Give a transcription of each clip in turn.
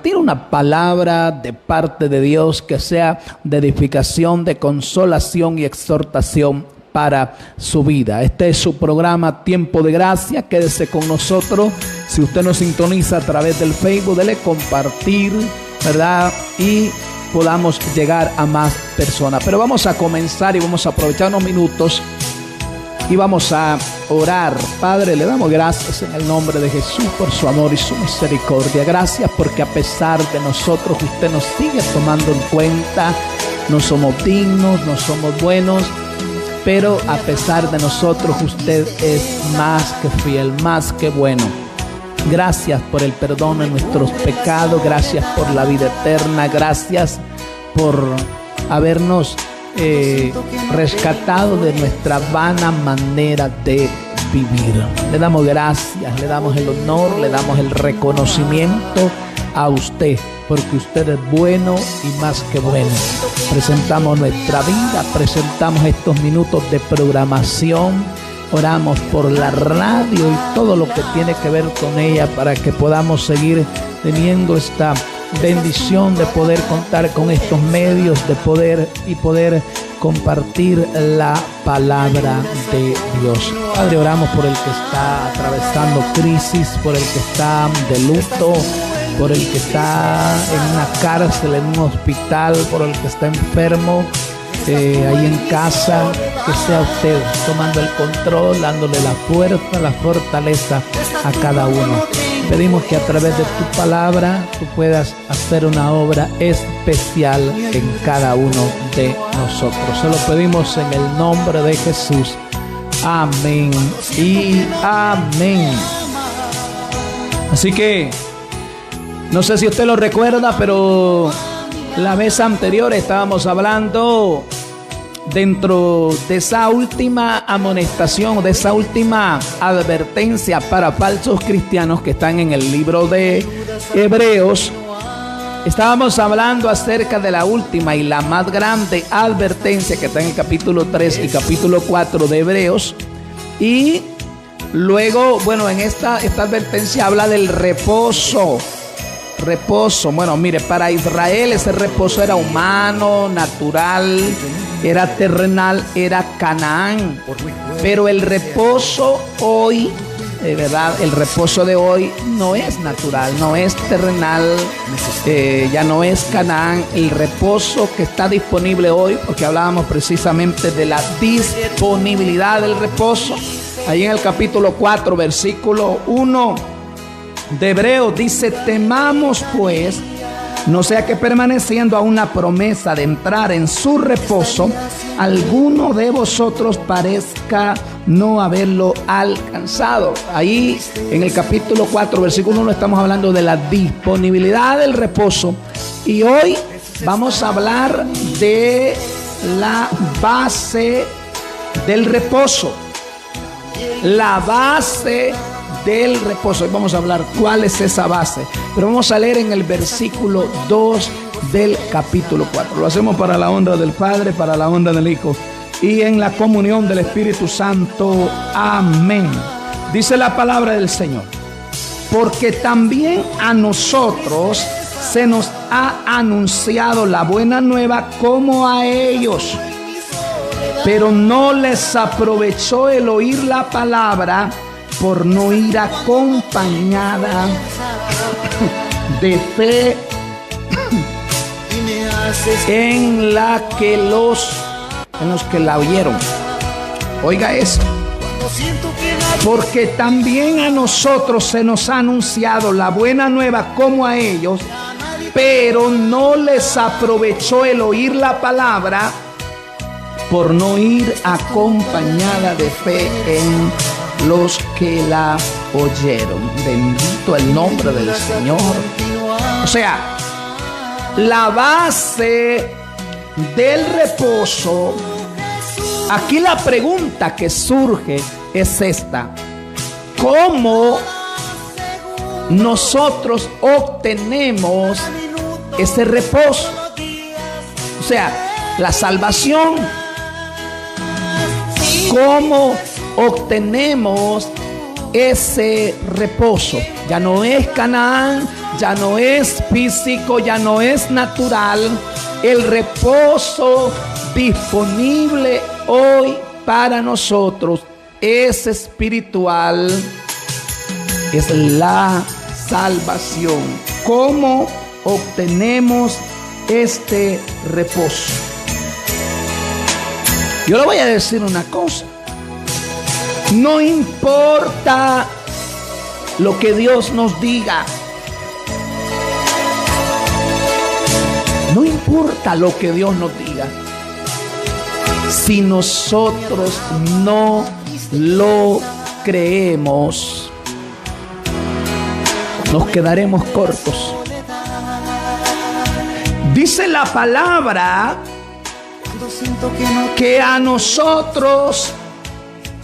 compartir una palabra de parte de Dios que sea de edificación, de consolación y exhortación para su vida. Este es su programa Tiempo de Gracia. Quédese con nosotros. Si usted nos sintoniza a través del Facebook, dele compartir, ¿verdad? Y podamos llegar a más personas. Pero vamos a comenzar y vamos a aprovechar unos minutos y vamos a orar. Padre, le damos gracias en el nombre de Jesús por su amor y su misericordia. Gracias porque a pesar de nosotros, usted nos sigue tomando en cuenta. No somos dignos, no somos buenos, pero a pesar de nosotros, usted es más que fiel, más que bueno. Gracias por el perdón de nuestros pecados. Gracias por la vida eterna. Gracias por habernos rescatado de nuestra vana manera de vivir. Le damos gracias, le damos el honor, le damos el reconocimiento a usted, porque usted es bueno y más que bueno. Presentamos nuestra vida, presentamos estos minutos de programación, oramos por la radio y todo lo que tiene que ver con ella para que podamos seguir teniendo esta bendición de poder contar con estos medios, de poder compartir la palabra de Dios. Padre, oramos por el que está atravesando crisis, por el que está de luto, por el que está en una cárcel, en un hospital, por el que está enfermo, ahí en casa. Que sea usted tomando el control, dándole la fuerza, la fortaleza a cada uno. Pedimos que a través de tu palabra tú puedas hacer una obra especial en cada uno de nosotros. Se lo pedimos en el nombre de Jesús. Amén y amén. Así que no sé si usted lo recuerda, pero la vez anterior estábamos hablando dentro de esa última amonestación, de esa última advertencia para falsos cristianos que están en el libro de Hebreos. Estábamos hablando acerca de la última y la más grande advertencia que está en el capítulo 3 y capítulo 4 de Hebreos. Y luego, bueno, en esta advertencia habla del reposo. Reposo, bueno, mire, para Israel ese reposo era humano, natural, era terrenal, era Canaán. Pero el reposo hoy, de verdad, el reposo de hoy no es natural, no es terrenal, ya no es Canaán. El reposo que está disponible hoy, porque hablábamos precisamente de la disponibilidad del reposo, ahí en el capítulo 4, versículo 1 de Hebreos dice: temamos pues, no sea que permaneciendo a una promesa de entrar en su reposo, alguno de vosotros parezca no haberlo alcanzado. Ahí en el capítulo 4, versículo 1 estamos hablando de la disponibilidad del reposo. Y hoy vamos a hablar de la base del reposo. La base del reposo. Hoy vamos a hablar cuál es esa base, pero vamos a leer en el versículo 2 del capítulo 4. Lo hacemos para la honra del Padre, para la honra del Hijo y en la comunión del Espíritu Santo. Amén. Dice la palabra del Señor: porque también a nosotros se nos ha anunciado la buena nueva como a ellos, pero no les aprovechó el oír la palabra, por no ir acompañada de fe en los que la oyeron. Oiga eso. Porque también a nosotros se nos ha anunciado la buena nueva como a ellos, pero no les aprovechó el oír la palabra, por no ir acompañada de fe en los que la oyeron. Bendito el nombre del Señor. O sea, la base del reposo. Aquí la pregunta que surge es esta: ¿cómo nosotros obtenemos ese reposo? O sea, la salvación. ¿Cómo obtenemos ese reposo? Ya no es Canaán, ya no es físico, ya no es natural. El reposo disponible hoy para nosotros es espiritual, es la salvación. ¿Cómo obtenemos este reposo? Yo le voy a decir una cosa. No importa lo que Dios nos diga. No importa lo que Dios nos diga. Si nosotros no lo creemos, nos quedaremos cortos. Dice la palabra que a nosotros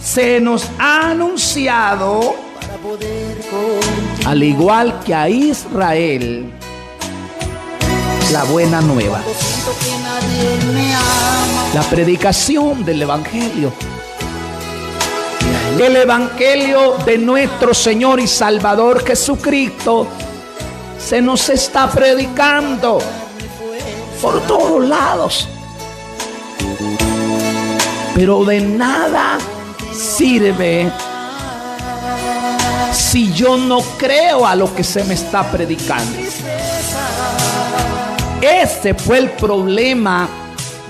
se nos ha anunciado, al igual que a Israel, la buena nueva, la predicación del Evangelio. El Evangelio de nuestro Señor y Salvador Jesucristo se nos está predicando por todos lados. Pero de nada sirve si yo no creo a lo que se me está predicando. Ese fue el problema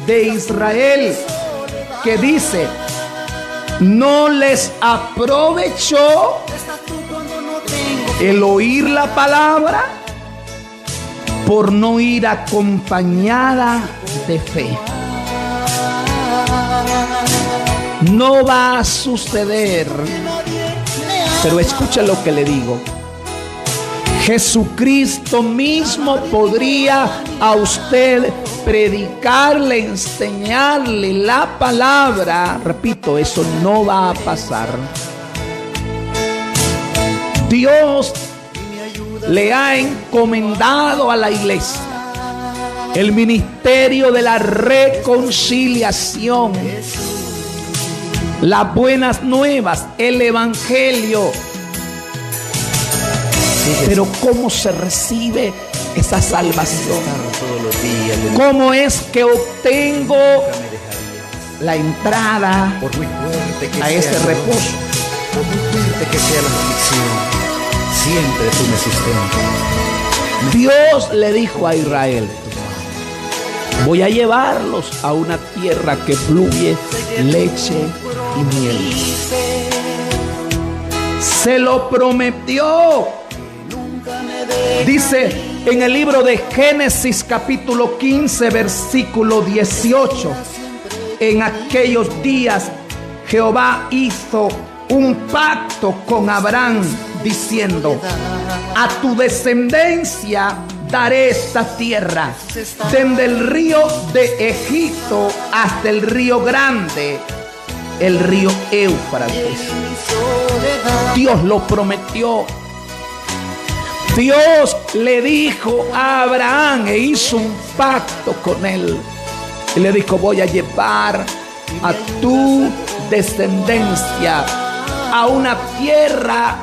de Israel, que dice: no les aprovechó el oír la palabra por no ir acompañada de fe. No va a suceder, pero escucha lo que le digo. Jesucristo mismo podría a usted predicarle, enseñarle la palabra. Repito, eso no va a pasar. Dios le ha encomendado a la iglesia el ministerio de la reconciliación, las buenas nuevas, el evangelio. Pero ¿cómo se recibe esa salvación? ¿Cómo es que obtengo la entrada a ese reposo? Por muy fuerte que sea la aflicción, siempre tú me sustentas. Dios le dijo a Israel: voy a llevarlos a una tierra que fluye leche y miel. Se lo prometió. Dice en el libro de Génesis capítulo 15 versículo 18: en aquellos días Jehová hizo un pacto con Abraham diciendo: a tu descendencia daré esta tierra, desde el río de Egipto hasta el río grande, el río Éufrates. Dios lo prometió. Dios le dijo a Abraham e hizo un pacto con él. Y le dijo: voy a llevar a tu descendencia a una tierra,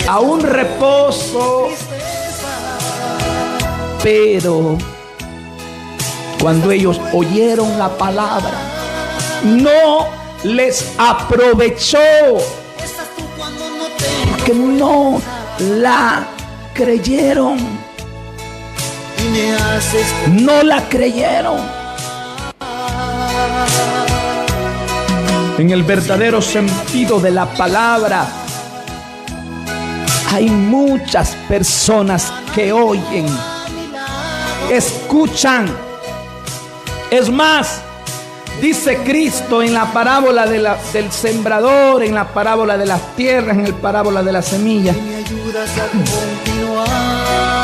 a un reposo. Pero cuando ellos oyeron la palabra, no les aprovechó, porque no la creyeron. No la creyeron. En el verdadero sentido de la palabra, hay muchas personas que oyen, escuchan. Es más, dice Cristo en la parábola del sembrador, en la parábola de las tierras, en la parábola de la semilla,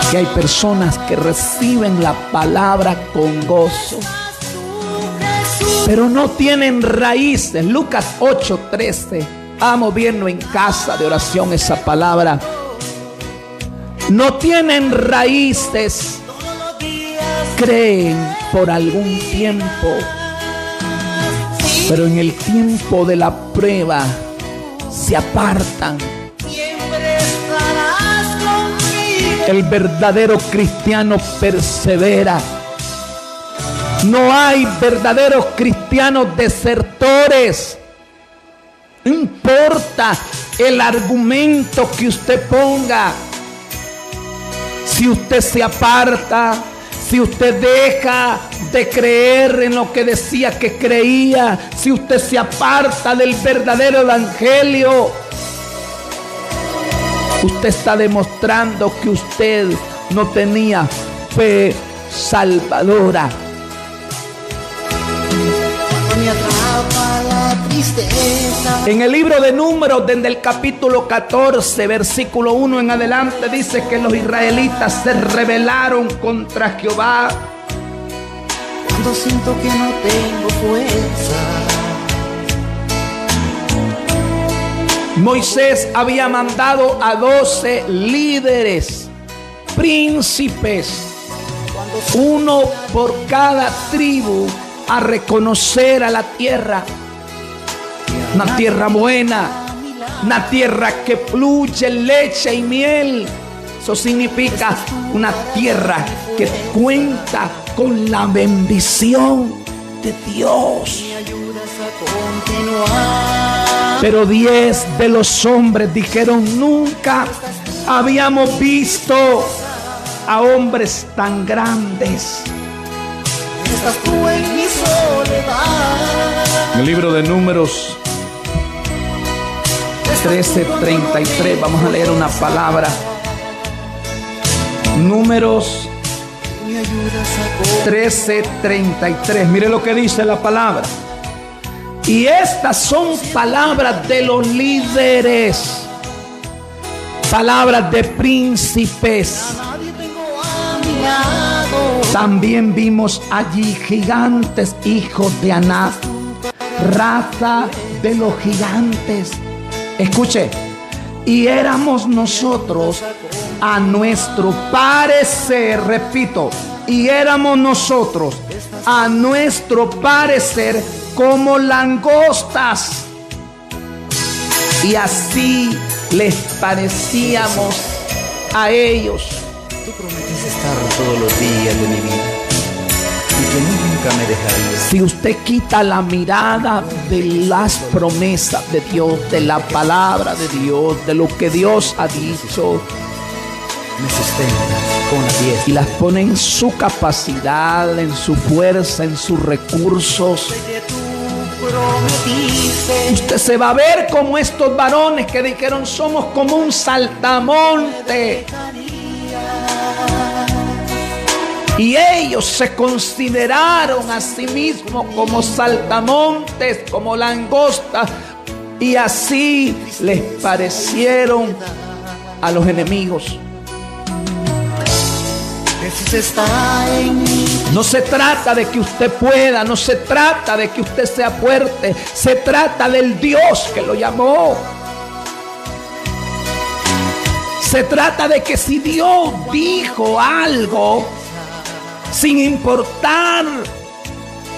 que hay personas que reciben la palabra con gozo, pero no tienen raíces. Lucas 8:13. Amo verlo en casa de oración esa palabra. No tienen raíces. Creen por algún tiempo, pero en el tiempo de la prueba se apartan. El verdadero cristiano persevera. No hay verdaderos cristianos desertores. No importa el argumento que usted ponga. Si usted se aparta, si usted deja de creer en lo que decía que creía, si usted se aparta del verdadero evangelio, usted está demostrando que usted no tenía fe salvadora. Me atrapa la tristeza. En el libro de Números, desde el capítulo 14, versículo 1 en adelante, dice que los israelitas se rebelaron contra Jehová. Cuando siento que no tengo fuerza. Moisés había mandado a 12 líderes, príncipes, uno por cada tribu, a reconocer a la tierra. Una tierra buena, una tierra que fluye leche y miel. Eso significa una tierra que cuenta con la bendición de Dios. Pero 10 de los hombres dijeron: nunca habíamos visto a hombres tan grandes. Estás tú en mi soledad. En el libro de Números 13:33 vamos a leer una palabra. Números 13:33. Mire lo que dice la palabra. Y estas son palabras de los líderes, palabras de príncipes. También vimos allí gigantes, hijos de Anak, raza de los gigantes. Escuche, y éramos nosotros a nuestro parecer, repito, y éramos nosotros a nuestro parecer como langostas, y así les parecíamos a ellos. Tú prometiste estar todos los días de mi vida y que nunca me dejarías. Si usted quita la mirada de las promesas de Dios, de la palabra de Dios, de lo que Dios ha dicho, Me sustentas con la diestra. y las pone en su capacidad, en su fuerza, en sus recursos, usted se va a ver como estos varones que dijeron: somos como un saltamonte. Y ellos se consideraron a sí mismos como saltamontes, como langostas, y así les parecieron a los enemigos. Jesús está en mí. No se trata de que usted pueda, no se trata de que usted sea fuerte, se trata del Dios que lo llamó. Se trata de que si Dios dijo algo, sin importar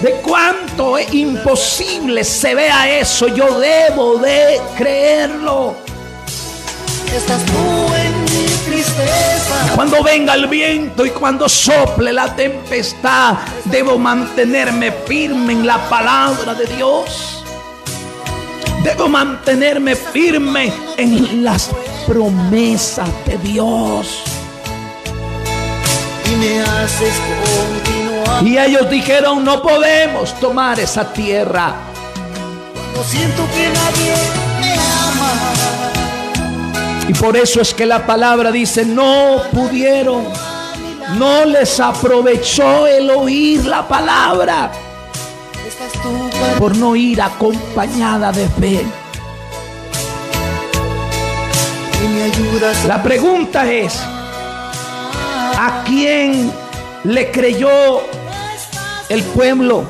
de cuánto es imposible se vea eso, yo debo de creerlo. Estás tú en mi tristeza. Cuando venga el viento y cuando sople la tempestad, debo mantenerme firme en la palabra de Dios. Debo mantenerme firme en las promesas de Dios. Y me haces continuar. Y ellos dijeron: no podemos tomar esa tierra. Cuando siento que nadie me ama. Y por eso es que la palabra dice: no pudieron, no les aprovechó el oír la palabra, Estás tú para por no ir acompañada de fe. y me ayudas. La pregunta es: ¿a quién le creyó el pueblo?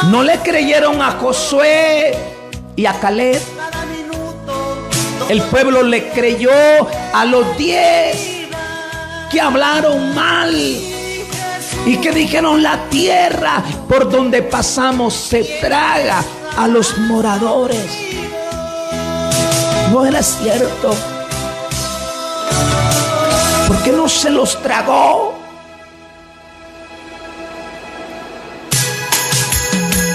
No le creyeron a Josué y a Caleb. El pueblo le creyó a los 10 que hablaron mal y que dijeron: la tierra por donde pasamos se traga a los moradores. No era cierto. ¿Por qué no se los tragó?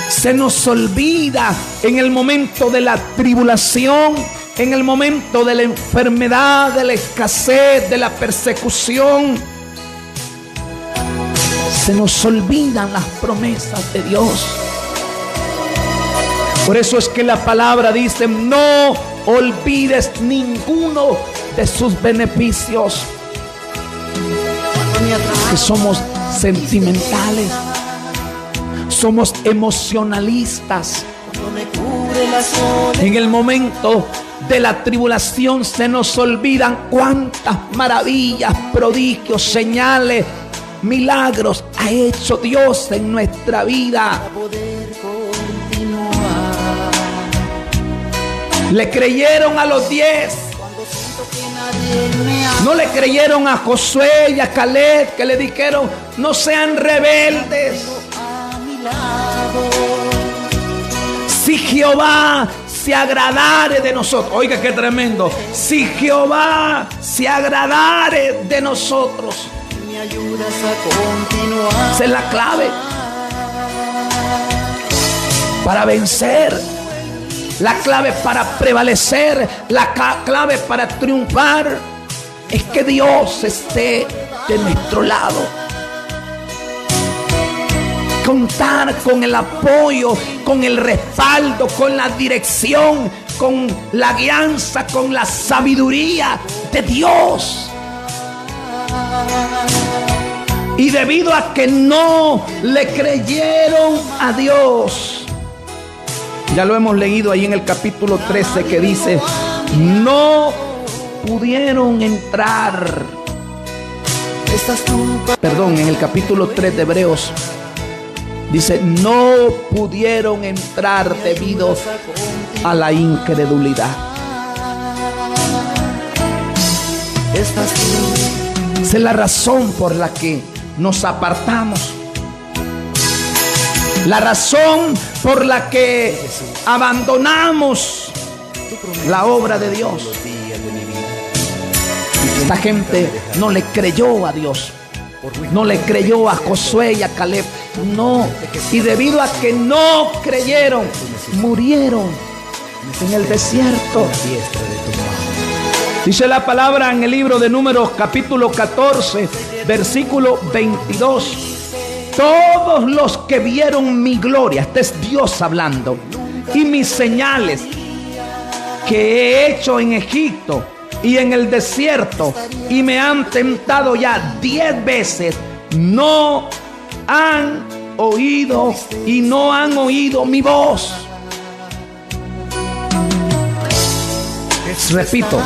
Se nos olvida en el momento de la tribulación, en el momento de la enfermedad, de la escasez, de la persecución. Se nos olvidan las promesas de Dios. Por eso es que la palabra dice: no olvides ninguno de sus beneficios. Que somos sentimentales, somos emocionalistas. En el momento de la tribulación se nos olvidan cuántas maravillas, prodigios, señales, milagros ha hecho Dios en nuestra vida. Le creyeron a los 10. No le creyeron a Josué y a Caleb, que le dijeron: no sean rebeldes. Si Jehová se agradare de nosotros. Oiga, qué tremendo. Si Jehová se agradare de nosotros. Me ayudas a continuar. Esa es la clave para vencer, la clave para prevalecer, la clave para triunfar. Es que Dios esté de nuestro lado. Contar con el apoyo, con el respaldo, con la dirección, con la guianza, con la sabiduría de Dios. Y debido a que no le creyeron a Dios, ya lo hemos leído ahí en el capítulo 13, que dice: no pudieron entrar. Perdón, en el capítulo 3 de Hebreos dice: no pudieron entrar debido a la incredulidad. Esa es la razón por la que nos apartamos. La razón por la que abandonamos la obra de Dios. Esta gente no le creyó a Dios. No le creyó a Josué y a Caleb. No. Y debido a que no creyeron, murieron en el desierto. Dice la palabra en el libro de Números, capítulo 14, versículo 22. Todos los que vieron mi gloria, este es Dios hablando, y mis señales que he hecho en Egipto y en el desierto, y me han tentado ya 10 veces, no han oído y no han oído mi voz. Repito,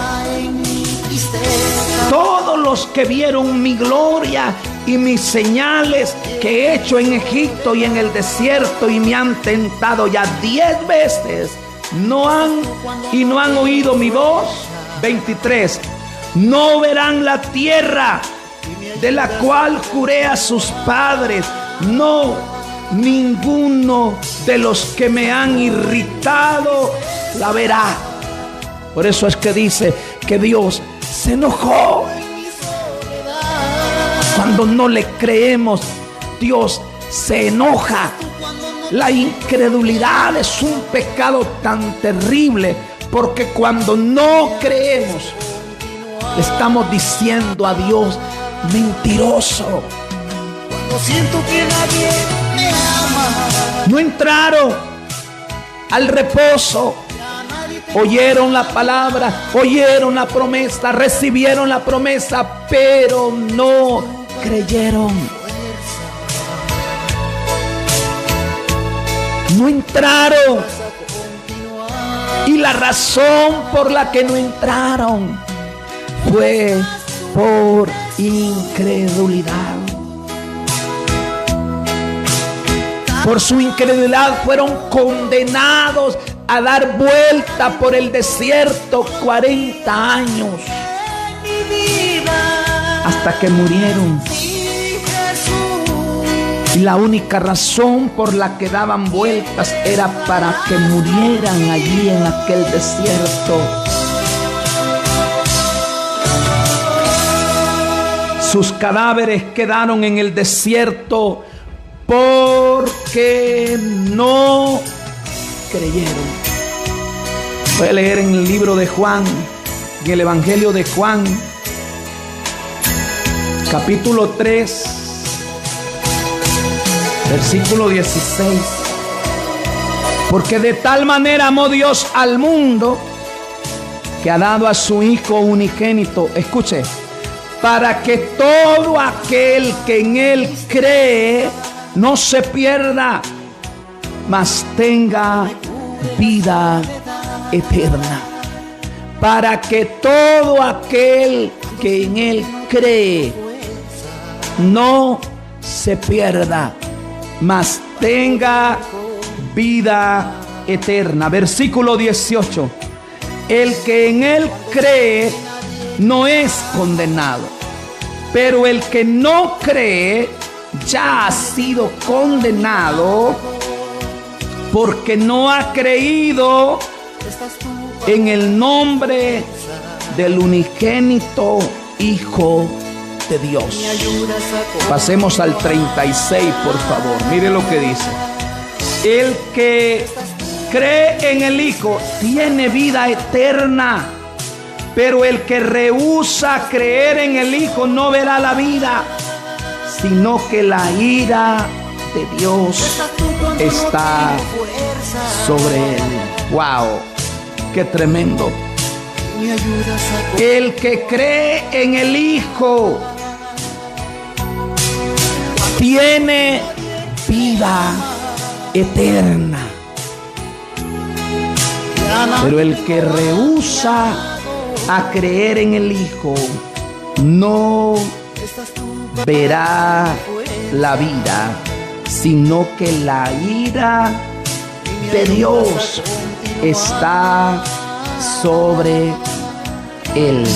todos los que vieron mi gloria y mis señales que he hecho en Egipto y en el desierto, y me han tentado ya 10 veces, no han oído mi voz. 23. No verán la tierra de la cual juré a sus padres. No, ninguno de los que me han irritado la verá. Por eso es que dice que Dios se enojó. Cuando no le creemos, Dios se enoja. La incredulidad es un pecado tan terrible, porque cuando no creemos, le estamos diciendo a Dios: mentiroso. Cuando siento que nadie me ama. No entraron al reposo. Oyeron la palabra, oyeron la promesa, recibieron la promesa, pero no creyeron. No entraron. Y la razón por la que no entraron fue por incredulidad. Por su incredulidad fueron condenados a dar vuelta por el desierto 40 años, hasta que murieron. Y la única razón por la que daban vueltas era para que murieran allí en aquel desierto. sus cadáveres quedaron en el desierto porque no creyeron. Voy a leer en el libro de Juan, en el Evangelio de Juan, capítulo 3, versículo 16. Porque de tal manera amó Dios al mundo que ha dado a su Hijo unigénito, escuche, para que todo aquel que en Él cree no se pierda, mas tenga vida eterna. Para que todo aquel que en Él cree no se pierda, mas tenga vida eterna. Versículo 18. El que en Él cree no es condenado, pero el que no cree ya ha sido condenado porque no ha creído en el nombre del unigénito Hijo de Dios. Pasemos al 36, por favor. Mire lo que dice. El que cree en el Hijo tiene vida eterna, pero el que rehúsa creer en el Hijo no verá la vida, sino que la ira de Dios está sobre él. ¡Wow! ¡Qué tremendo! El que cree en el Hijo tiene vida eterna, pero el que rehúsa a creer en el Hijo no verá la vida, sino que la ira de Dios está sobre él.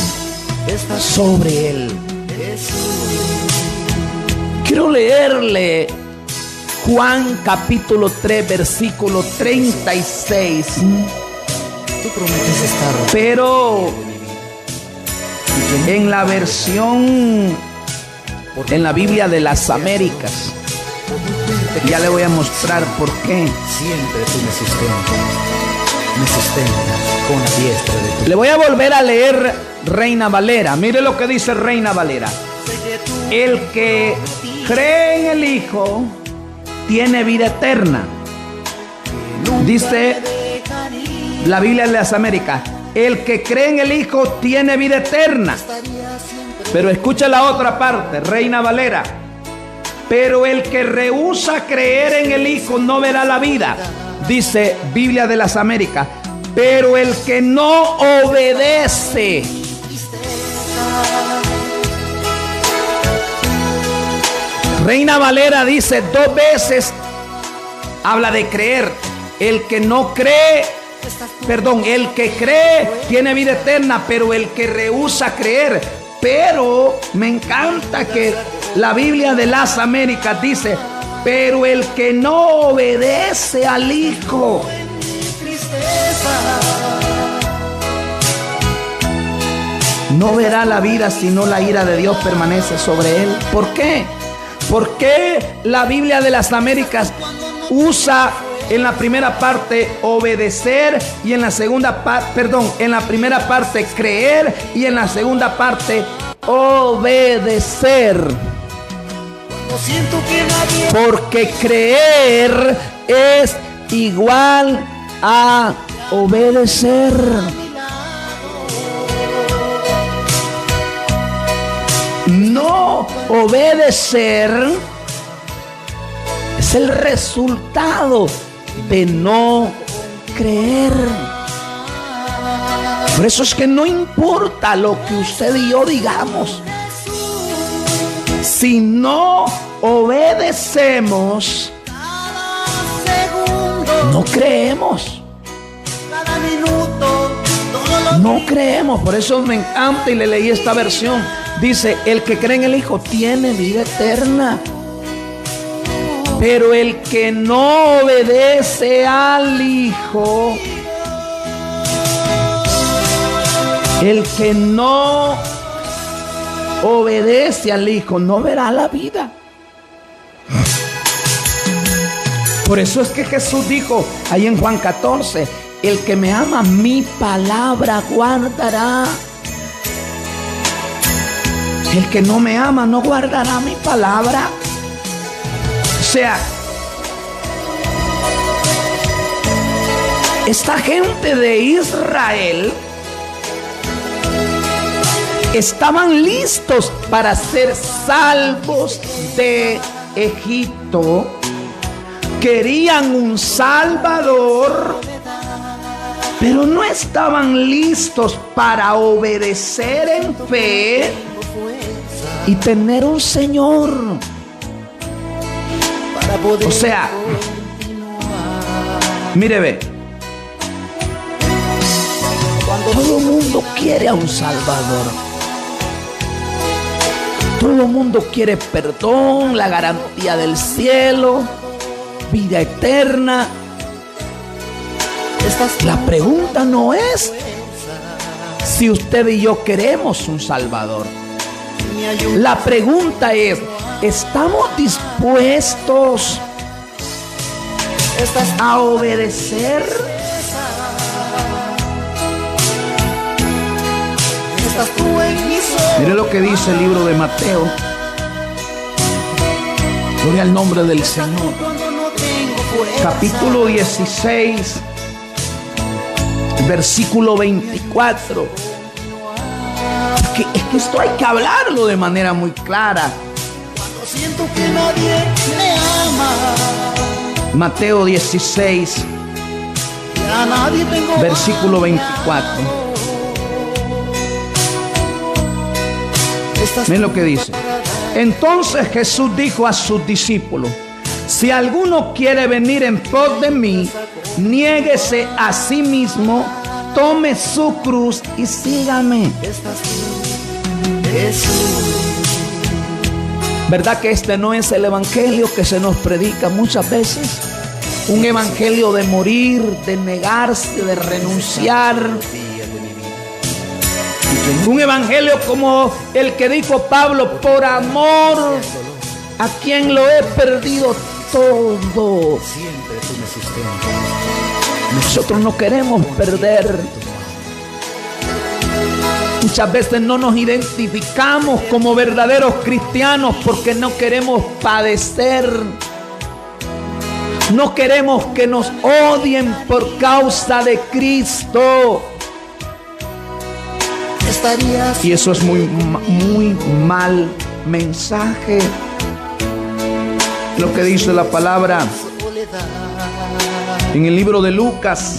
Sobre él. Quiero leerle Juan capítulo 3, versículo 36. Tú prometes estar. Pero en la versión, en la Biblia de las Américas, ya le voy a mostrar por qué. Siempre tú me sustentas con la diestra de tu. Le voy a volver a leer Reina Valera. Mire lo que dice Reina Valera. El que cree en el Hijo tiene vida eterna. Dice la Biblia de las Américas. El que cree en el Hijo tiene vida eterna. Pero escucha la otra parte, Reina Valera. Pero el que rehúsa creer en el Hijo no verá la vida. Dice Biblia de las Américas. Pero el que no obedece. Reina Valera dice 2 veces, habla de creer. El que no cree, el que cree tiene vida eterna, pero el que rehúsa creer. Pero me encanta que la Biblia de las Américas dice, pero el que no obedece al Hijo no verá la vida, sino la ira de Dios permanece sobre él. ¿Por qué? Porque la Biblia de las Américas usa en la primera parte obedecer y en la segunda parte, en la primera parte creer y en la segunda parte obedecer. Porque creer es igual a obedecer. No obedecer es el resultado de no creer. Por eso es que no importa lo que usted y yo digamos. Si no obedecemos, no creemos. No creemos. Por eso me encanta y le leí esta versión. Dice, el que cree en el Hijo tiene vida eterna. Pero el que no obedece al Hijo, el que no obedece al Hijo, no verá la vida. Por eso es que Jesús dijo ahí en Juan 14, el que me ama, mi palabra guardará. El que no me ama no guardará mi palabra. O sea, esta gente de Israel estaban listos para ser salvos de Egipto. Querían un Salvador, pero no estaban listos para obedecer en fe y tener un Señor. O sea, mire, ve, todo el mundo quiere a un Salvador. Todo el mundo quiere perdón, la garantía del cielo, vida eterna. La pregunta no es si usted y yo queremos un Salvador. La pregunta es, ¿estamos dispuestos a obedecer? Mire lo que dice el libro de Mateo. Gloria al nombre del Señor. Capítulo 16, versículo 24. Es que esto hay que hablarlo de manera muy clara. Cuando siento que nadie me ama, Mateo 16, a nadie tengo versículo 24. Miren lo que dice. Entonces Jesús dijo a sus discípulos: si alguno quiere venir en pos de mí, niéguese a sí mismo, tome su cruz y sígame. ¿Verdad que este no es el evangelio que se nos predica muchas veces? Un evangelio de morir, de negarse, de renunciar. Un evangelio como el que dijo Pablo: por amor a quien lo he perdido todo. Nosotros no queremos perder. Muchas veces no nos identificamos como verdaderos cristianos porque no queremos padecer. No queremos que nos odien por causa de Cristo. Y eso es muy mal mensaje. Lo que dice la palabra en el libro de Lucas,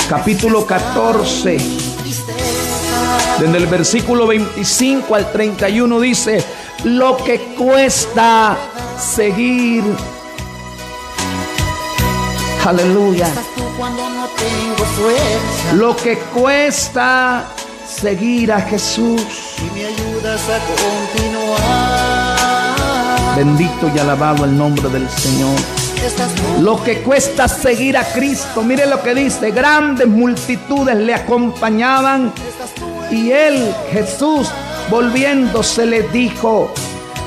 capítulo 14, desde el versículo 25 al 31 dice: lo que cuesta seguir. Aleluya. Lo que cuesta seguir a Jesús. y me ayudas a continuar. Bendito y alabado el nombre del Señor. Lo que cuesta seguir a Cristo. Mire lo que dice: grandes multitudes le acompañaban, y él, Jesús, volviéndose, les dijo: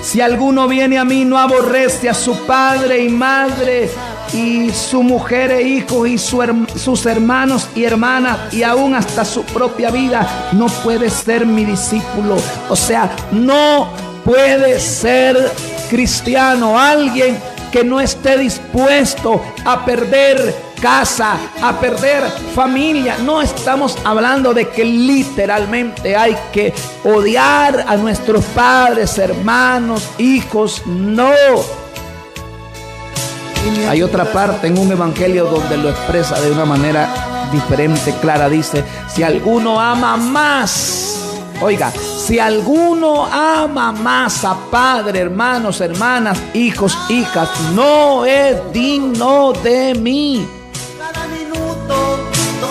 si alguno viene a mí, no aborrece a su padre y madre y su mujer e hijos y sus hermanos y hermanas, y aún hasta su propia vida, no puede ser mi discípulo. O sea, no puede ser cristiano alguien que no esté dispuesto a perder casa, a perder familia. No estamos hablando de que literalmente hay que odiar a nuestros padres, hermanos, hijos. No. Hay otra parte en un evangelio donde lo expresa de una manera diferente, clara. Dice: si alguno ama más, oiga, si alguno ama más a padre, hermanos, hermanas, hijos, hijas, no es digno de mí.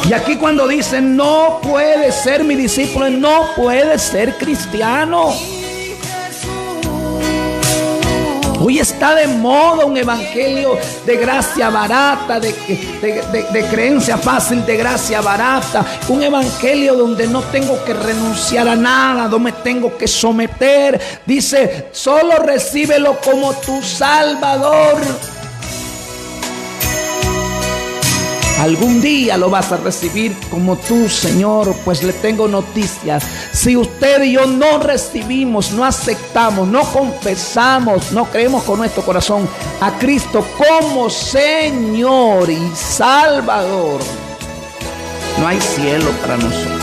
Y aquí cuando dicen no puede ser mi discípulo, no puede ser cristiano. Hoy está de moda un evangelio de gracia barata, de creencia fácil, de gracia barata. Un evangelio donde no tengo que renunciar a nada, no me tengo que someter. Dice, solo recíbelo como tu Salvador. Algún día lo vas a recibir como tú, Señor. Pues le tengo noticias. Si usted y yo no recibimos, no aceptamos, no confesamos, no creemos con nuestro corazón a Cristo como Señor y Salvador, no hay cielo para nosotros.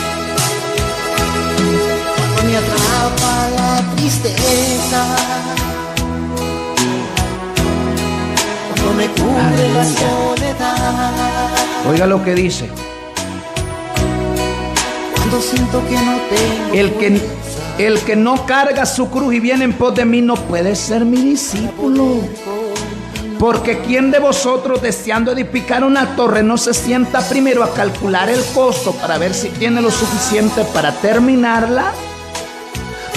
Cuando me atrapa la tristeza, cuando me cubre la soledad, oiga lo que dice. cuando siento que no tengo El que no carga su cruz y viene en pos de mí no puede ser mi discípulo. Porque ¿quién de vosotros, deseando edificar una torre, no se sienta primero a calcular el costo para ver si tiene lo suficiente para terminarla?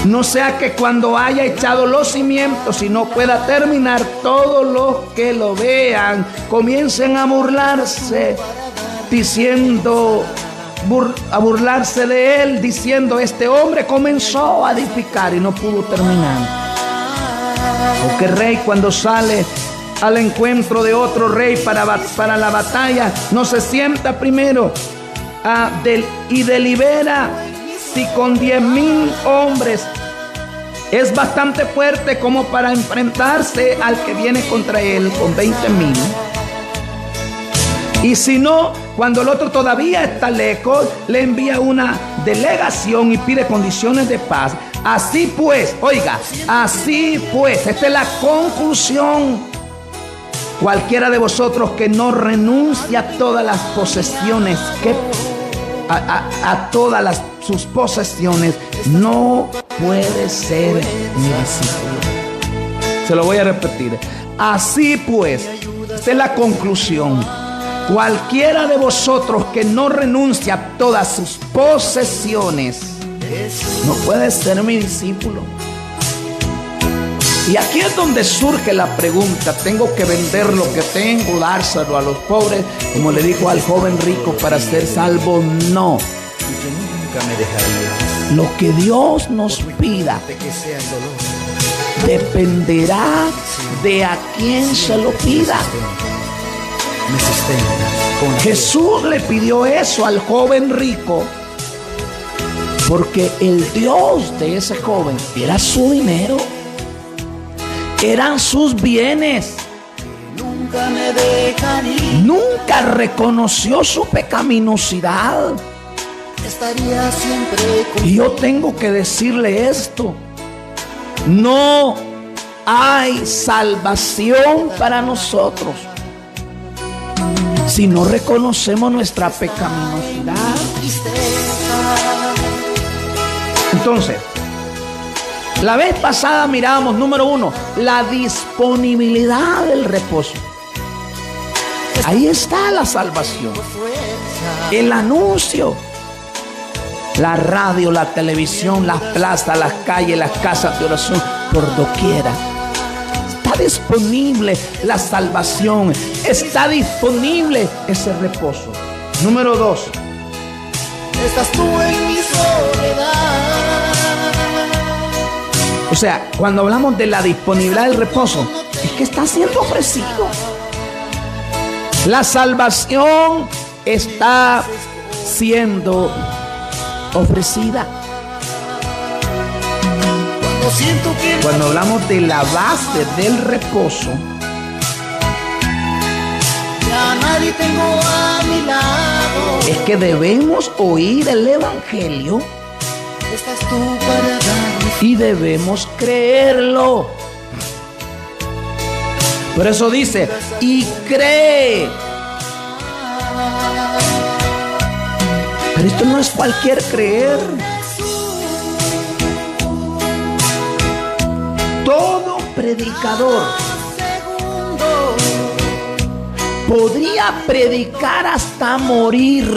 No sea que cuando haya echado los cimientos y no pueda terminar, todos los que lo vean comiencen a burlarse, a burlarse de él, diciendo, este hombre comenzó a edificar y no pudo terminar. O que rey, cuando sale al encuentro de otro rey para la batalla, no se sienta primero y delibera si con 10,000 hombres es bastante fuerte como para enfrentarse al que viene contra él con 20,000. Y si no, cuando el otro todavía está lejos, le envía una delegación y pide condiciones de paz. Así pues, oiga, así pues, esta es la conclusión. Cualquiera de vosotros que no renuncie a todas las posesiones, a todas sus posesiones, no puede ser mi discípulo. Se lo voy a repetir. Así pues, esta es la conclusión. Cualquiera de vosotros que no renuncia a todas sus posesiones, no puede ser mi discípulo. Y aquí es donde surge la pregunta: ¿tengo que vender lo que tengo, dárselo a los pobres, como le dijo al joven rico, para ser salvo? No. Nunca me dejaría. Lo que Dios nos pida dependerá de a quién se lo pida. Me sustenta. Jesús le pidió eso al joven rico porque el Dios de ese joven era su dinero, eran sus bienes. nunca me dejaría. Nunca reconoció su pecaminosidad. Estaría siempre contigo. Y yo tengo que decirle esto: no hay salvación para nosotros si no reconocemos nuestra pecaminosidad. Entonces, la vez pasada mirábamos, número 1, la disponibilidad del reposo. Ahí está la salvación. El anuncio. La radio, la televisión, las plazas, las calles, las casas de oración, por doquiera. Está disponible la salvación. Está disponible ese reposo. Número 2. Estás tú en mi soledad. O sea, cuando hablamos de la disponibilidad del reposo, es que está siendo ofrecido. La salvación está siendo ofrecida. Cuando hablamos de la base del reposo, ya nadie tengo a mi lado. es que debemos oír el evangelio. Estás tú para darme. Y debemos creerlo. Por eso dice, y cree. Pero esto no es cualquier creer. Todo predicador podría predicar hasta morir.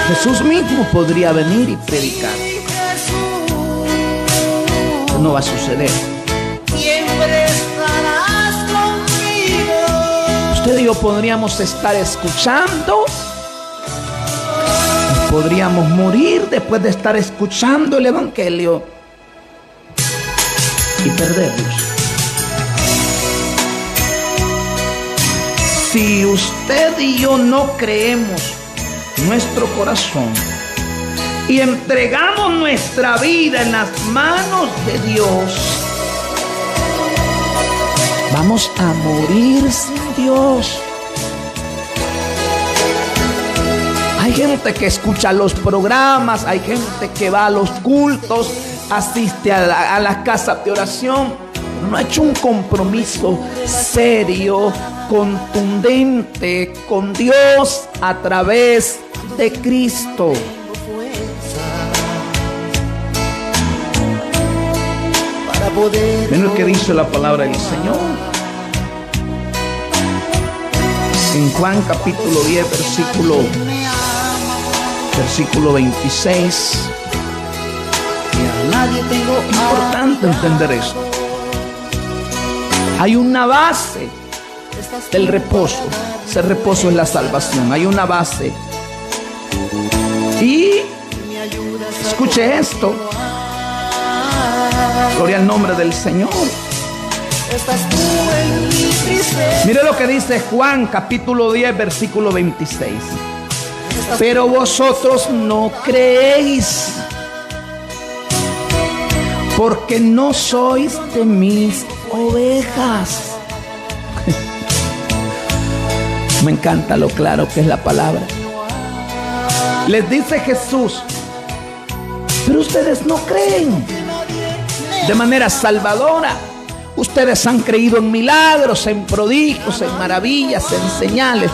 Jesús mismo podría venir y predicar. Eso no va a suceder. yo podríamos estar escuchando. Podríamos morir después de estar escuchando el Evangelio y perdernos. Si usted y yo no creemos nuestro corazón y entregamos nuestra vida en las manos de Dios, vamos a morir sin Dios. Hay gente que escucha los programas, hay gente que va a los cultos, asiste a las casas de oración, pero no ha hecho un compromiso serio, contundente con Dios a través de Cristo. Miren lo que dice la palabra del Señor. En Juan capítulo 10, versículo 26. Importante entender esto. Hay una base del reposo. Ese reposo es la salvación. Hay una base. Y escuche esto. Gloria al nombre del Señor. Mire lo que dice Juan capítulo 10, versículo 26. Pero vosotros no creéis, porque no sois de mis ovejas. Me encanta lo claro que es la palabra. Les dice Jesús, pero ustedes no creen de manera salvadora. Ustedes han creído en milagros, en prodigios, en maravillas, en señales.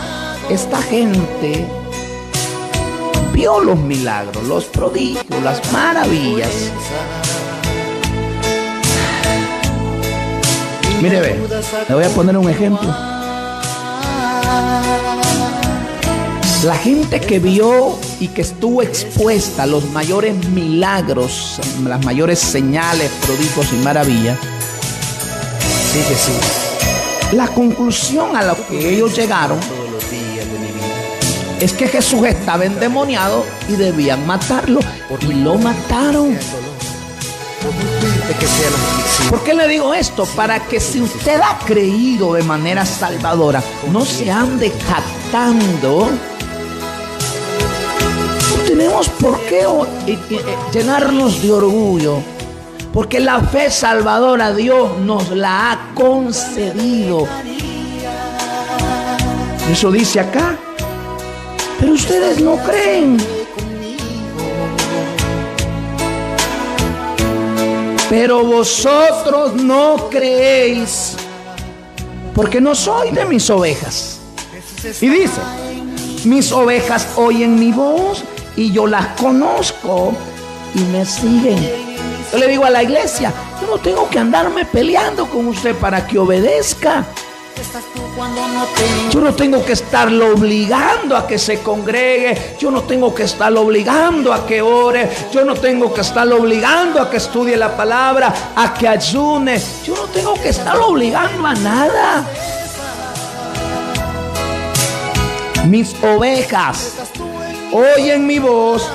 Esta gente vio los milagros, los prodigios, las maravillas. Mire, ve, le voy a poner un ejemplo. La gente que vio y que estuvo expuesta a los mayores milagros, las mayores señales, prodigios y maravillas, sí, Jesús. La conclusión a la que ellos llegaron es que Jesús estaba endemoniado y debían matarlo, y lo mataron. ¿Por qué le digo esto? Para que si usted ha creído de manera salvadora, no se ande jactando. No tenemos por qué llenarnos de orgullo, porque la fe salvadora Dios nos la ha concedido. Eso dice acá. Pero ustedes no creen. Pero vosotros no creéis, porque no soy de mis ovejas. Y dice, mis ovejas oyen mi voz y yo las conozco y me siguen. Yo le digo a la iglesia, yo no tengo que andarme peleando con usted para que obedezca. Yo no tengo que estarlo obligando a que se congregue. Yo no tengo que estarlo obligando a que ore. Yo no tengo que estarlo obligando a que estudie la palabra, a que ayune. Yo no tengo que estarlo obligando a nada. Mis ovejas oyen mi voz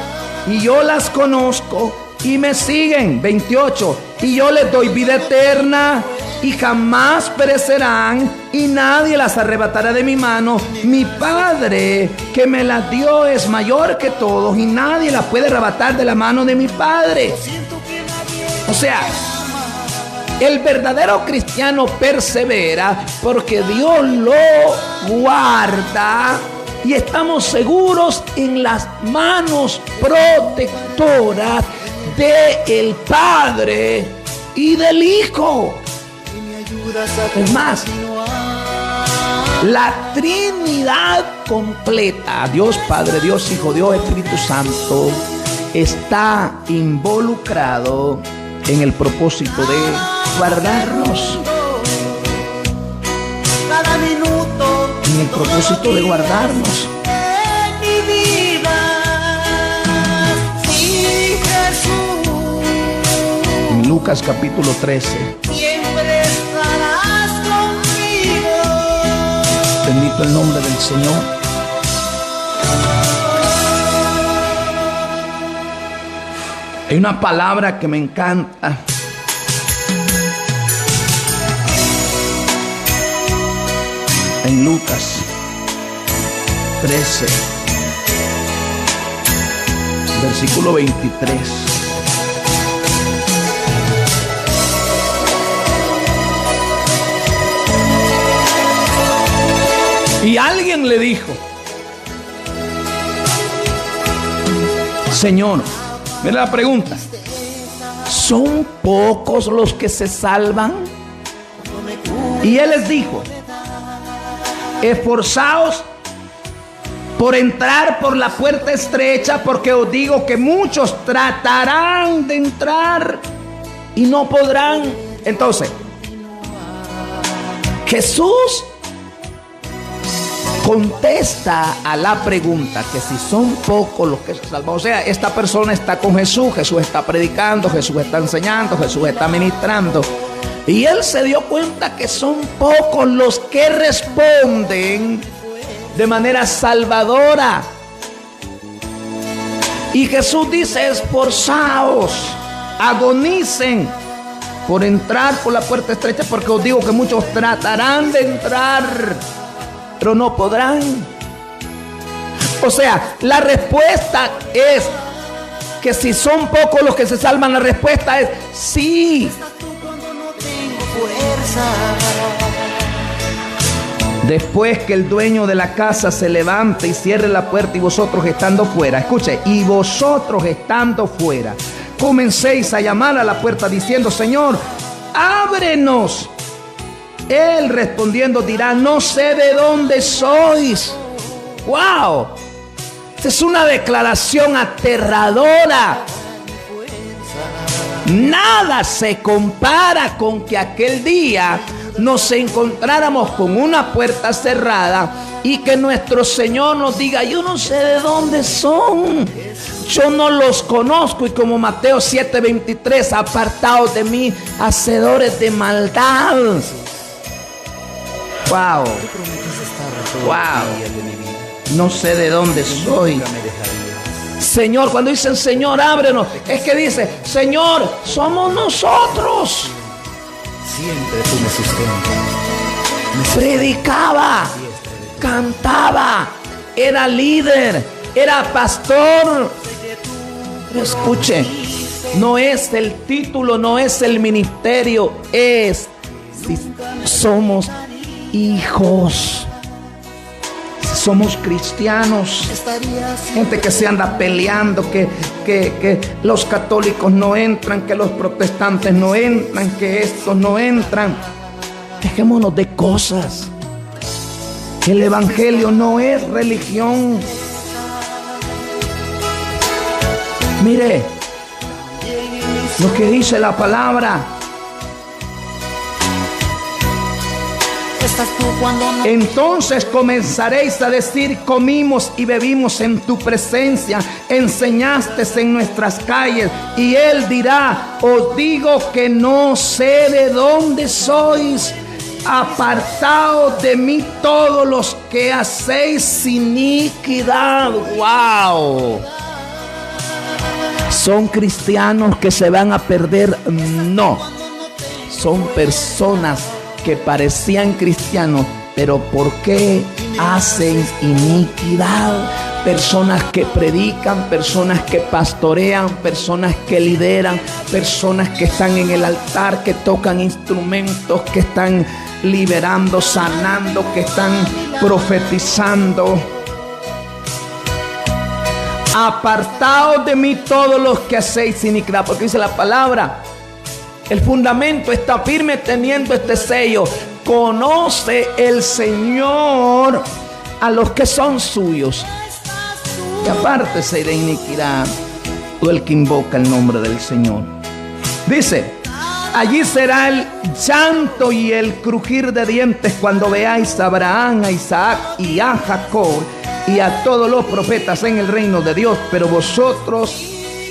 y yo las conozco y me siguen. 28. Y yo les doy vida eterna y jamás perecerán y nadie las arrebatará de mi mano. Mi Padre que me las dio es mayor que todos y nadie las puede arrebatar de la mano de mi Padre. O sea, el verdadero cristiano persevera porque Dios lo guarda y estamos seguros en las manos protectoras del Padre y del Hijo. Es más, la Trinidad completa, Dios Padre, Dios Hijo, Dios Espíritu Santo, está involucrado en el propósito de guardarnos. Cada minuto, en el propósito de guardarnos. en mi vida, sí, Jesús. En Lucas capítulo 13, Siempre estarás conmigo. Bendito el nombre del Señor. Hay una palabra que me encanta. En Lucas 13, versículo 23. Y alguien le dijo: Señor, mira la pregunta, ¿son pocos los que se salvan? Y él les dijo: esforzaos por entrar por la puerta estrecha, porque os digo que muchos tratarán de entrar y no podrán. Entonces, Jesús contesta a la pregunta que si son pocos los que se salvan. O sea, esta persona está con Jesús, Jesús está predicando, Jesús está enseñando, Jesús está ministrando. Y él se dio cuenta que son pocos los que responden de manera salvadora. Y Jesús dice: esforzaos, agonicen por entrar por la puerta estrecha, porque os digo que muchos tratarán de entrar, pero no podrán. O sea, la respuesta es que si son pocos los que se salvan, la respuesta es sí. Después que el dueño de la casa se levante y cierre la puerta, y vosotros estando fuera, escuche, y vosotros estando fuera, comencéis a llamar a la puerta diciendo: Señor, ábrenos. Él respondiendo dirá: no sé de dónde sois. ¡Wow! Esta es una declaración aterradora. Nada se compara con que aquel día nos encontráramos con una puerta cerrada y que nuestro Señor nos diga: yo no sé de dónde son, yo no los conozco. Y como Mateo 7:23, apartaos de mí, hacedores de maldad. Wow, wow, no sé de dónde soy. Señor, cuando dicen Señor, ábrenos, es que dice: Señor, somos nosotros. Siempre tú me sustentas. Predicaba, cantaba, era líder, era pastor. Pero escuche, no es el título, no es el ministerio, es si somos hijos, si somos cristianos. Gente que se anda peleando, que los católicos no entran, que los protestantes no entran, que estos no entran. Dejémonos de cosas. El evangelio no es religión. Mire lo que dice la palabra. Entonces comenzaréis a decir: comimos y bebimos en tu presencia, enseñaste en nuestras calles. Y él dirá: os digo que no sé de dónde sois. Apartaos de mí todos los que hacéis iniquidad. ¡Wow! ¿Son cristianos que se van a perder? No. Son personas que parecían cristianos, pero ¿por qué hacen iniquidad? Personas que predican, personas que pastorean, personas que lideran, personas que están en el altar, que tocan instrumentos, que están liberando, sanando, que están profetizando. Apartaos de mí todos los que hacéis iniquidad, porque dice la palabra, el fundamento está firme teniendo este sello: conoce el Señor a los que son suyos, y apártese de iniquidad todo el que invoca el nombre del Señor. Dice: allí será el llanto y el crujir de dientes cuando veáis a Abraham, a Isaac y a Jacob y a todos los profetas en el reino de Dios, pero vosotros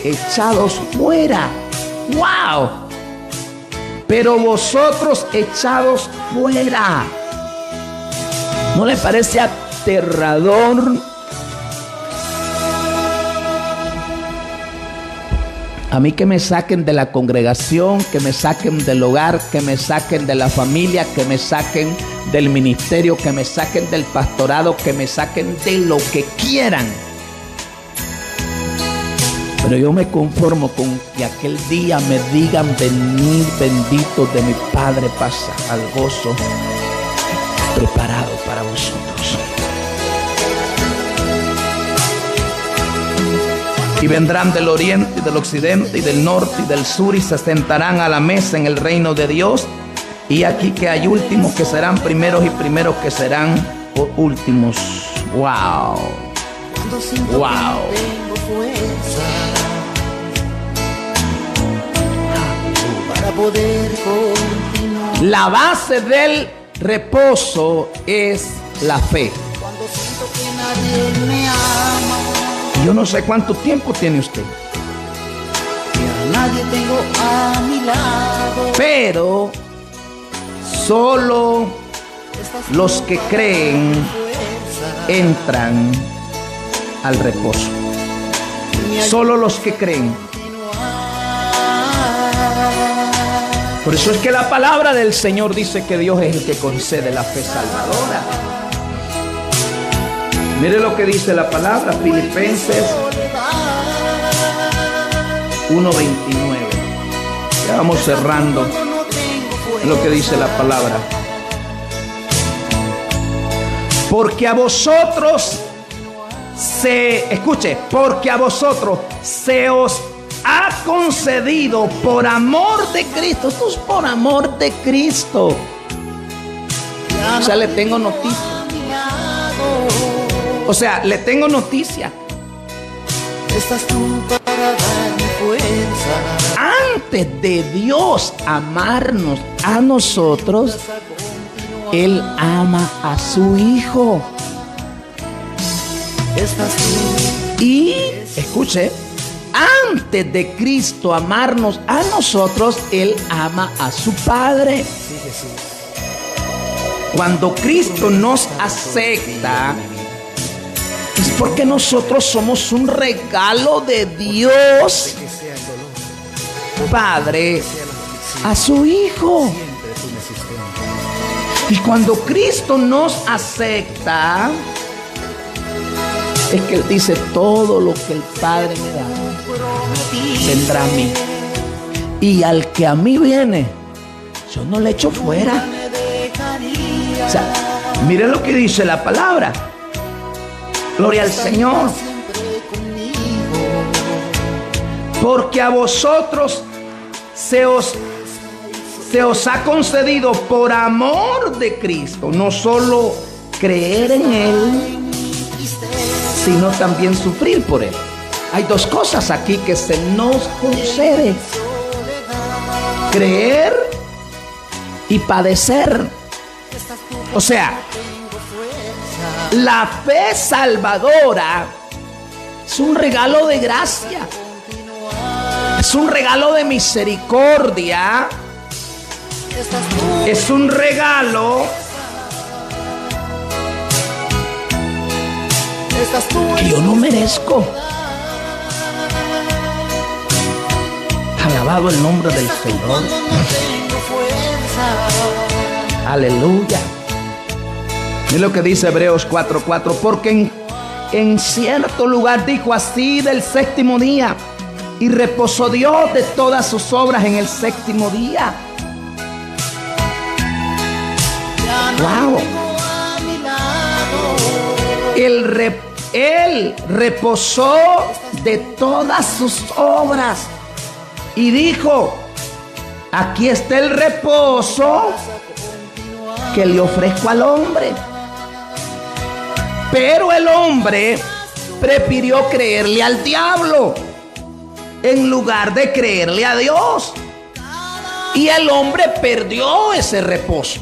echados fuera. ¡Wow! Pero vosotros echados fuera. ¿No le parece aterrador? A mí que me saquen de la congregación, que me saquen del hogar, que me saquen de la familia, que me saquen del ministerio, que me saquen del pastorado, que me saquen de lo que quieran. Pero yo me conformo con que aquel día me digan: venid benditos de mi Padre, pasa al gozo preparado para vosotros. Y vendrán del oriente y del occidente y del norte y del sur y se sentarán a la mesa en el reino de Dios. Y aquí que hay últimos que serán primeros y primeros que serán últimos. ¡Wow! ¡Wow! Para poder continuar. La base del reposo es la fe. Cuando siento que nadie me ama. Yo no sé cuánto tiempo tiene usted, Que a nadie tengo a mi lado. pero solo los que creen entran al reposo. Solo los que creen. Por eso es que la palabra del Señor dice que Dios es el que concede la fe salvadora. Mire lo que dice la palabra, Filipenses 1:29. Ya vamos cerrando lo que dice la palabra. Porque a vosotros porque a vosotros se os ha concedido por amor de Cristo. Esto es por amor de Cristo. O sea, le tengo noticia. Estás tú para darme fuerza. Antes de Dios amarnos a nosotros, Él ama a su Hijo. Estás tú. Y, escuche, antes de Cristo amarnos a nosotros, Él ama a su Padre. Cuando Cristo nos acepta, es porque nosotros somos un regalo de Dios Padre a su Hijo. Y cuando Cristo nos acepta, es que Él dice: todo lo que el Padre me da vendrá a mí, y al que a mí viene yo no le echo fuera. O sea, mire lo que dice la palabra. Gloria al Señor. Porque a vosotros se os ha concedido por amor de Cristo no solo creer en Él, sino también sufrir por Él. Hay dos cosas aquí que se nos concede: creer y padecer. O sea, la fe salvadora es un regalo de gracia, es un regalo de misericordia, es un regalo que yo no merezco. Alabado el nombre del Señor. Aleluya. Mira lo que dice Hebreos 4:4. Porque en cierto lugar dijo así del séptimo día: y reposó Dios de todas sus obras en el séptimo día. Wow. Él reposó de todas sus obras y dijo: aquí está el reposo que le ofrezco al hombre. Pero el hombre prefirió creerle al diablo en lugar de creerle a Dios, y el hombre perdió ese reposo.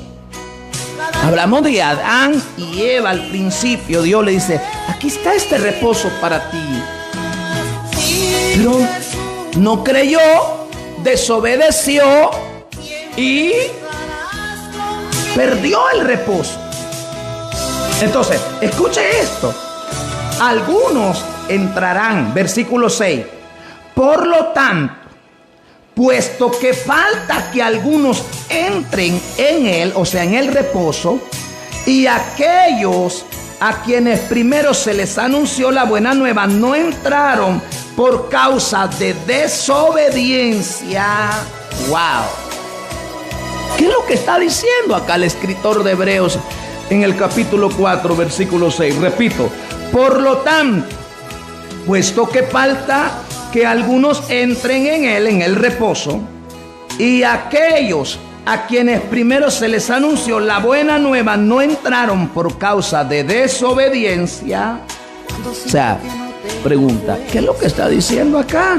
Hablamos de Adán y Eva al principio. Dios le dice: aquí está este reposo para ti. Pero no creyó, desobedeció y perdió el reposo. Entonces, escuche esto. Algunos entrarán, versículo 6. Por lo tanto, puesto que falta que algunos entren en él, o sea, en el reposo, y aquellos a quienes primero se les anunció la buena nueva no entraron por causa de desobediencia. ¡Wow! ¿Qué es lo que está diciendo acá el escritor de Hebreos en el capítulo 4, versículo 6? Repito, por lo tanto, puesto que falta que algunos entren en él, en el reposo, y aquellos a quienes primero se les anunció la buena nueva no entraron por causa de desobediencia. O sea, pregunta, ¿qué es lo que está diciendo acá?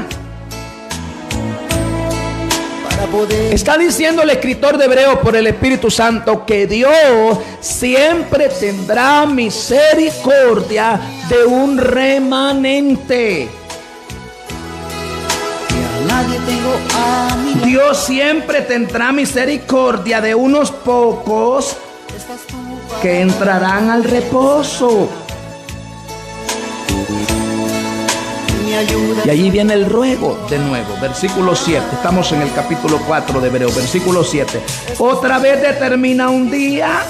Está diciendo el escritor de Hebreos por el Espíritu Santo que Dios siempre tendrá misericordia de un remanente. Dios siempre tendrá misericordia de unos pocos que entrarán al reposo. Y allí viene el ruego de nuevo, versículo 7. Estamos en el capítulo 4 de Hebreos, versículo 7. Otra vez determina un día,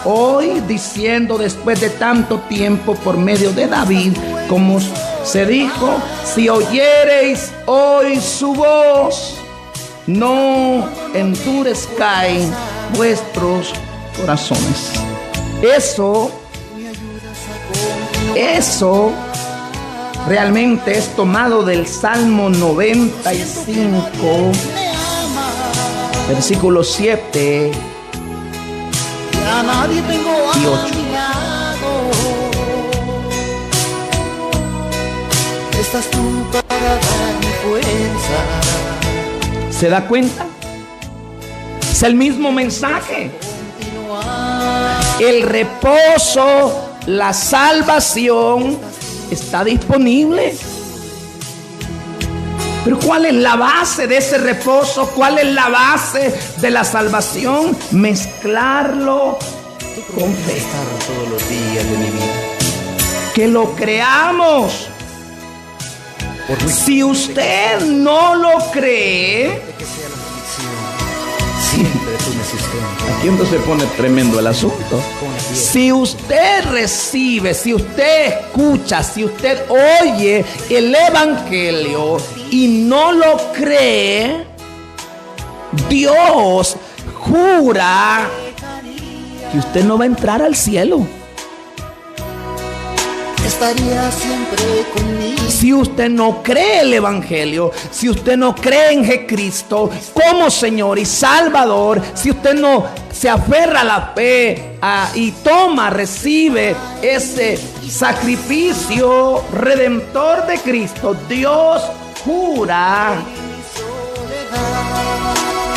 hoy, diciendo después de tanto tiempo por medio de David, como se dijo, si oyereis hoy su voz, no endurezcáis vuestros corazones. Eso realmente es tomado del Salmo 95, versículo 7 y 8. Estás tú para darme fuerza. ¿Se da cuenta? Es el mismo mensaje. El reposo, la salvación está disponible. Pero ¿cuál es la base de ese reposo? ¿Cuál es la base de la salvación? Mezclarlo con fe. Todos los días de mi vida. Que lo creamos. Si usted no lo cree, Siempre tú me sustentas. aquí entonces se pone tremendo el asunto. Si usted recibe, si usted escucha, si usted oye el evangelio y no lo cree, Dios jura que usted no va a entrar al cielo. Estaría siempre conmigo. Si usted no cree el evangelio, si usted no cree en Jesucristo como Señor y Salvador, si usted no se aferra a la fe y recibe ese sacrificio redentor de Cristo, Dios jura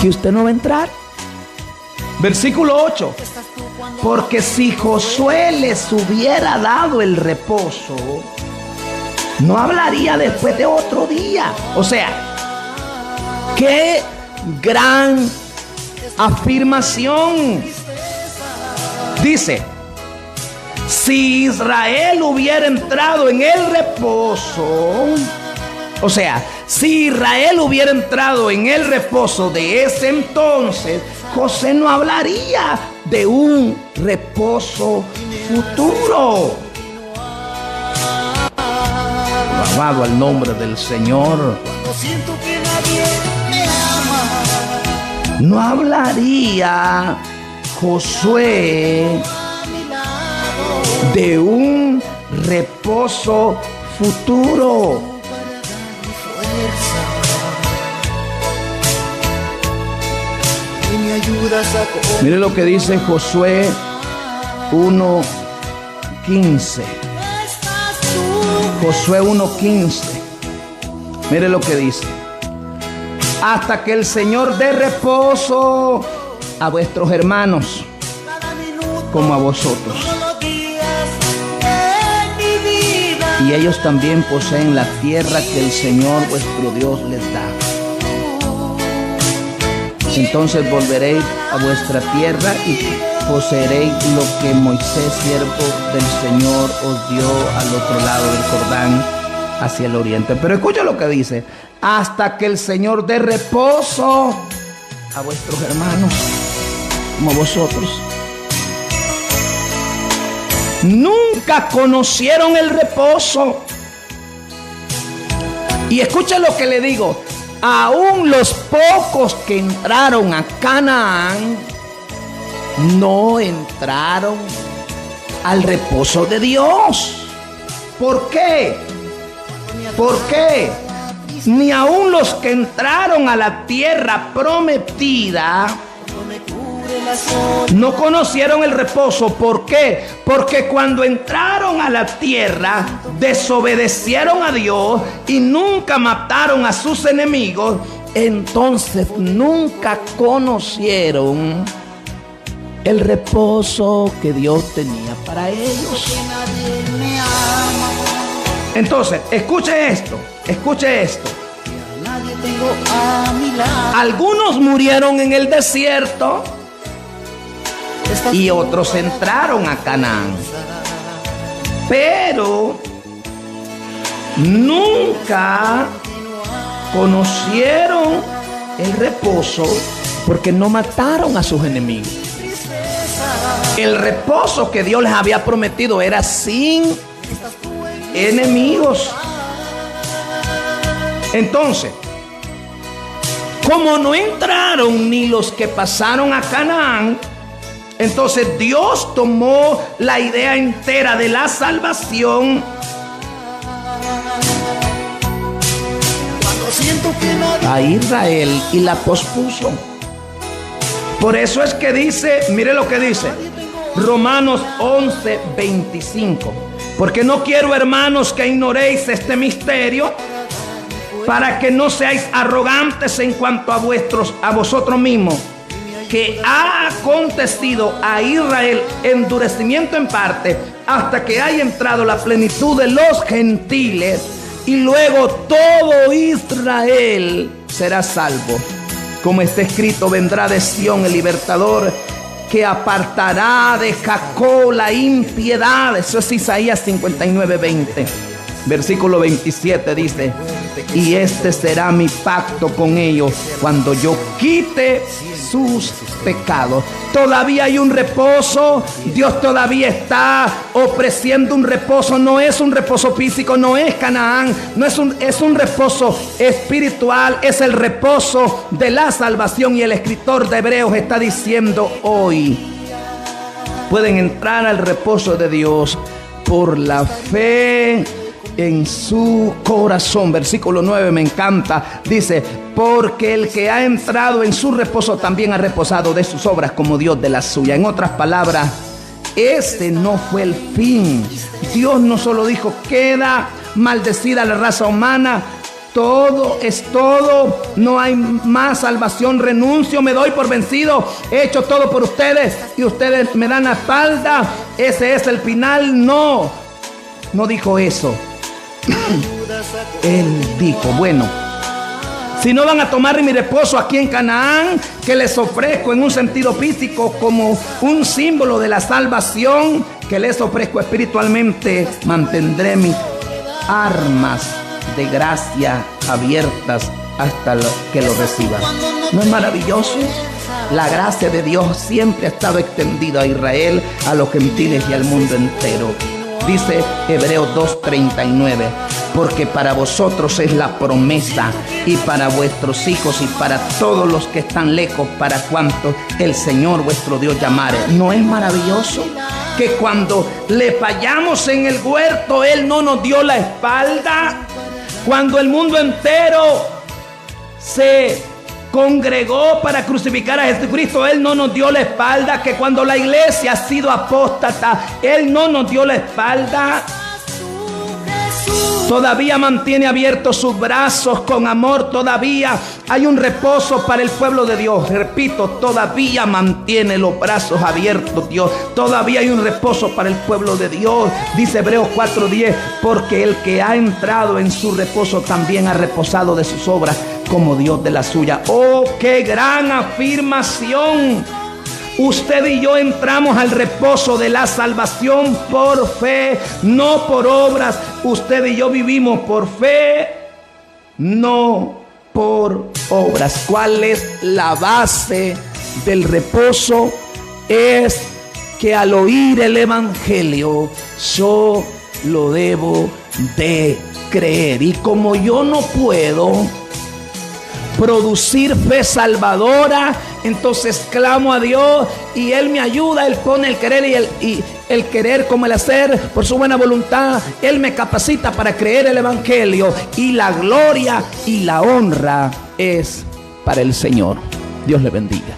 que usted no va a entrar. Versículo 8. Porque si Josué les hubiera dado el reposo, no hablaría después de otro día. O sea, qué gran afirmación. Dice, si Israel hubiera entrado en el reposo, o sea, si Israel hubiera entrado en el reposo de ese entonces, José no hablaría de un reposo futuro. Alabado al nombre del Señor. Siento que nadie me ama. No hablaría Josué de un reposo futuro. Mire lo que dice Josué 1:15. Josué 1:15. Mire lo que dice. Hasta que el Señor dé reposo a vuestros hermanos como a vosotros. Y ellos también poseen la tierra que el Señor vuestro Dios les da. Entonces volveréis a vuestra tierra y poseeréis lo que Moisés, siervo del Señor, os dio al otro lado del Jordán, hacia el oriente. Pero escucha lo que dice: hasta que el Señor dé reposo a vuestros hermanos, como vosotros. Nunca conocieron el reposo. Y escucha lo que le digo: aún los pocos que entraron a Canaán no entraron al reposo de Dios. ¿Por qué? ¿Por qué? Ni aún los que entraron a la tierra prometida no conocieron el reposo. ¿Por qué? Porque cuando entraron a la tierra desobedecieron a Dios y nunca mataron a sus enemigos. Entonces nunca conocieron el reposo que Dios tenía para ellos. Entonces, escuche esto. Algunos murieron en el desierto y otros entraron a Canaán, pero nunca conocieron el reposo porque no mataron a sus enemigos. El reposo que Dios les había prometido era sin enemigos. Entonces, como no entraron ni los que pasaron a Canaán, entonces Dios tomó la idea entera de la salvación a Israel y la pospuso. Por eso es que dice, mire lo que dice Romanos 11:25: porque no quiero, hermanos, que ignoréis este misterio, para que no seáis arrogantes en cuanto a vosotros mismos, que ha acontecido a Israel endurecimiento en parte, hasta que haya entrado la plenitud de los gentiles, y luego todo Israel será salvo. Como está escrito: vendrá de Sión el libertador, que apartará de Jacob la impiedad. Eso es Isaías 59:20. Versículo 27 dice: y este será mi pacto con ellos cuando yo quite sus pecados. Todavía hay un reposo. Dios todavía está ofreciendo un reposo. No es un reposo físico, no es Canaán, es un reposo espiritual. Es el reposo de la salvación. Y el escritor de Hebreos está diciendo hoy: pueden entrar al reposo de Dios por la fe en su corazón. Versículo 9 me encanta. Dice: porque el que ha entrado en su reposo también ha reposado de sus obras como Dios de la suya. En otras palabras, ese no fue el fin. Dios no solo dijo: queda maldecida la raza humana, todo es todo, no hay más salvación, renuncio, me doy por vencido, he hecho todo por ustedes y ustedes me dan la espalda, ese es el final. No dijo eso. Él dijo: bueno, si no van a tomar mi reposo aquí en Canaán, que les ofrezco en un sentido físico como un símbolo de la salvación, que les ofrezco espiritualmente, mantendré mis armas de gracia abiertas hasta que lo reciban. ¿No es maravilloso? La gracia de Dios siempre ha estado extendida a Israel, a los gentiles y al mundo entero. Dice Hebreos 2:39: porque para vosotros es la promesa, y para vuestros hijos, y para todos los que están lejos, para cuantos el Señor vuestro Dios llamare. ¿No es maravilloso que cuando le fallamos en el huerto, Él no nos dio la espalda? Cuando el mundo entero se congregó para crucificar a Jesucristo, Él no nos dio la espalda. Que cuando la iglesia ha sido apóstata, Él no nos dio la espalda. Todavía mantiene abiertos sus brazos con amor. Todavía hay un reposo para el pueblo de Dios. Repito, todavía mantiene los brazos abiertos Dios. Todavía hay un reposo para el pueblo de Dios. Dice Hebreos 4:10: porque el que ha entrado en su reposo también ha reposado de sus obras como Dios de la suya. ¡Oh, qué gran afirmación! Usted y yo entramos al reposo de la salvación por fe, no por obras. Usted y yo vivimos por fe, no por obras. ¿Cuál es la base del reposo? Es que al oír el evangelio yo lo debo de creer. Y como yo no puedo producir fe salvadora, entonces clamo a Dios y Él me ayuda. Él pone el querer y el querer como el hacer por su buena voluntad. Él me capacita para creer el evangelio, y la gloria y la honra es para el Señor. Dios le bendiga.